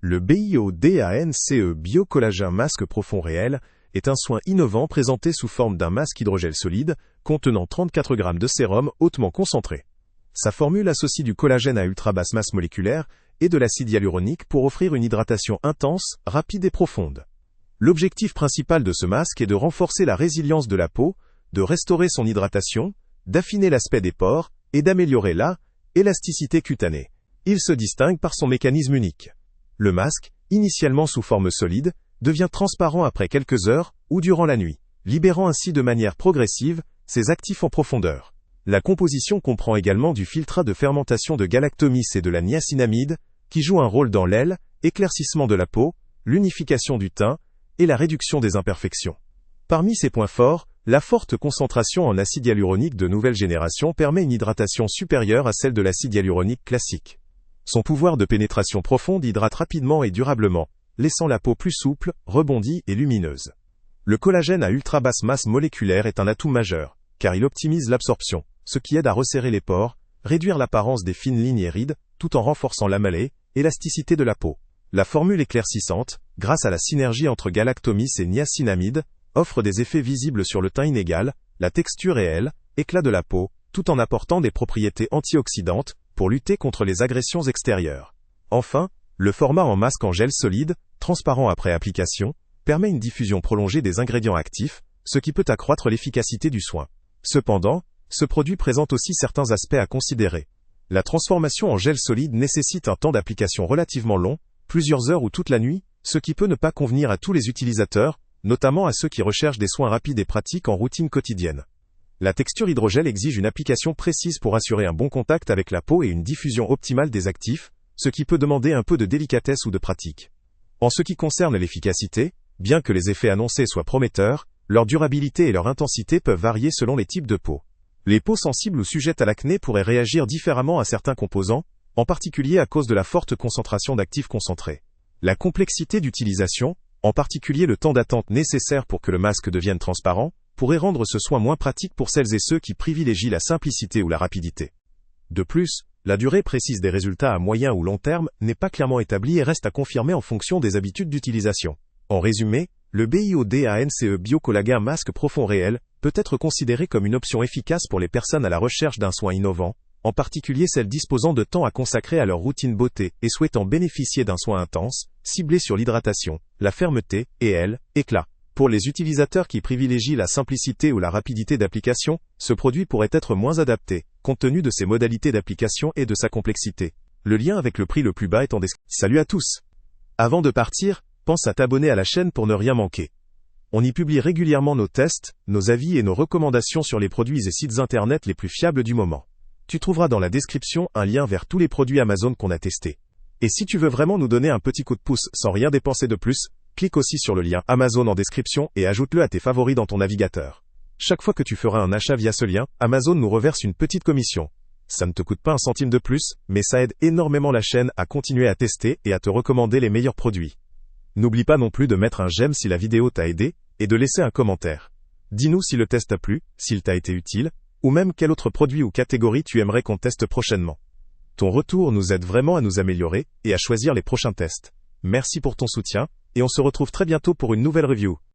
Le BIODANCE Biocollagène Masque Profond Réel est un soin innovant présenté sous forme d'un masque hydrogel solide contenant 34 g de sérum hautement concentré. Sa formule associe du collagène à ultra basse masse moléculaire et de l'acide hyaluronique pour offrir une hydratation intense, rapide et profonde. L'objectif principal de ce masque est de renforcer la résilience de la peau, de restaurer son hydratation, d'affiner l'aspect des pores et d'améliorer l'élasticité cutanée. Il se distingue par son mécanisme unique. Le masque, initialement sous forme solide, devient transparent après quelques heures ou durant la nuit, libérant ainsi de manière progressive ses actifs en profondeur. La composition comprend également du filtrat de fermentation de galactomys et de la niacinamide, qui jouent un rôle dans l'éclaircissement de la peau, l'unification du teint et la réduction des imperfections. Parmi ses points forts, la forte concentration en acide hyaluronique de nouvelle génération permet une hydratation supérieure à celle de l'acide hyaluronique classique. Son pouvoir de pénétration profonde hydrate rapidement et durablement, laissant la peau plus souple, rebondie et lumineuse. Le collagène à ultra basse masse moléculaire est un atout majeur, car il optimise l'absorption, ce qui aide à resserrer les pores, réduire l'apparence des fines lignes et rides, tout en renforçant l'amalée, élasticité de la peau. La formule éclaircissante, grâce à la synergie entre galactomys et niacinamide, offre des effets visibles sur le teint inégal, la texture et éclat de la peau, tout en apportant des propriétés antioxydantes, pour lutter contre les agressions extérieures. Enfin, le format en masque en gel solide, transparent après application, permet une diffusion prolongée des ingrédients actifs, ce qui peut accroître l'efficacité du soin. Cependant, ce produit présente aussi certains aspects à considérer. La transformation en gel solide nécessite un temps d'application relativement long, plusieurs heures ou toute la nuit, ce qui peut ne pas convenir à tous les utilisateurs, notamment à ceux qui recherchent des soins rapides et pratiques en routine quotidienne. La texture hydrogel exige une application précise pour assurer un bon contact avec la peau et une diffusion optimale des actifs, ce qui peut demander un peu de délicatesse ou de pratique. En ce qui concerne l'efficacité, bien que les effets annoncés soient prometteurs, leur durabilité et leur intensité peuvent varier selon les types de peau. Les peaux sensibles ou sujettes à l'acné pourraient réagir différemment à certains composants, en particulier à cause de la forte concentration d'actifs concentrés. La complexité d'utilisation, en particulier le temps d'attente nécessaire pour que le masque devienne transparent, pourrait rendre ce soin moins pratique pour celles et ceux qui privilégient la simplicité ou la rapidité. De plus, la durée précise des résultats à moyen ou long terme n'est pas clairement établie et reste à confirmer en fonction des habitudes d'utilisation. En résumé, le BIODANCE Biocollagène Masque Profond Réel peut être considéré comme une option efficace pour les personnes à la recherche d'un soin innovant, en particulier celles disposant de temps à consacrer à leur routine beauté et souhaitant bénéficier d'un soin intense, ciblé sur l'hydratation, la fermeté et éclat. Pour les utilisateurs qui privilégient la simplicité ou la rapidité d'application, ce produit pourrait être moins adapté, compte tenu de ses modalités d'application et de sa complexité. Le lien avec le prix le plus bas est en description. Salut à tous! Avant de partir, pense à t'abonner à la chaîne pour ne rien manquer. On y publie régulièrement nos tests, nos avis et nos recommandations sur les produits et sites internet les plus fiables du moment. Tu trouveras dans la description un lien vers tous les produits Amazon qu'on a testés. Et si tu veux vraiment nous donner un petit coup de pouce sans rien dépenser de plus, clique aussi sur le lien Amazon en description et ajoute-le à tes favoris dans ton navigateur. Chaque fois que tu feras un achat via ce lien, Amazon nous reverse une petite commission. Ça ne te coûte pas un centime de plus, mais ça aide énormément la chaîne à continuer à tester et à te recommander les meilleurs produits. N'oublie pas non plus de mettre un j'aime si la vidéo t'a aidé, et de laisser un commentaire. Dis-nous si le test t'a plu, s'il t'a été utile, ou même quel autre produit ou catégorie tu aimerais qu'on teste prochainement. Ton retour nous aide vraiment à nous améliorer et à choisir les prochains tests. Merci pour ton soutien, et on se retrouve très bientôt pour une nouvelle review.